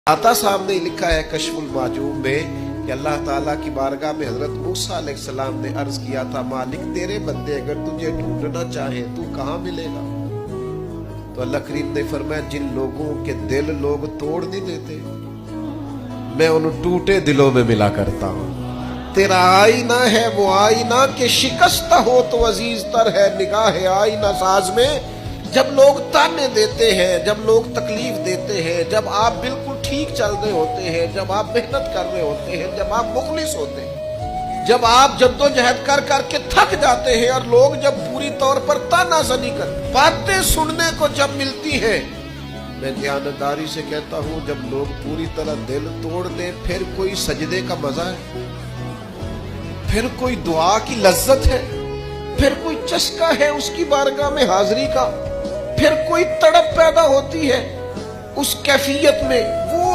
आता साहब ने लिखा है कश्फुल माजूब में कि अल्लाह ताला की बारगाह में हजरत मूसा अलैहिस्सलाम ने अर्ज किया था, मालिक तेरे बंदे अगर तुझे ढूंढना चाहे तू कहाँ मिलेगा? तो अल्लाह करीम ने फरमाया, जिन लोगों के दिल लोग तोड़ नहीं देते मैं उन टूटे दिलों में मिला करता हूँ। तेरा आईना है वो आईना के शिकस्ता हो तो अजीज तर है निगाह आईना साज में। जब लोग ताने देते हैं, जब लोग तकलीफ देते हैं, जब आप बिल्कुल ठीक चल रहे होते हैं, जब आप मेहनत कर रहे होते हैं, जब आप मुखलिस होते हैं, जब आप जद्दोजहद कर करके थक जाते हैं और लोग जब पूरी तौर पर तानाज़नी कर बातें सुनने को जब मिलती है, मैं ध्यानदारी से कहता हूँ जब लोग पूरी तरह दिल तोड़ दें फिर कोई सजदे का मजा है, फिर कोई दुआ की लज्जत है, फिर कोई चस्का है उसकी बारगाह में हाजिरी का, फिर कोई तड़प पैदा होती है उस कैफियत में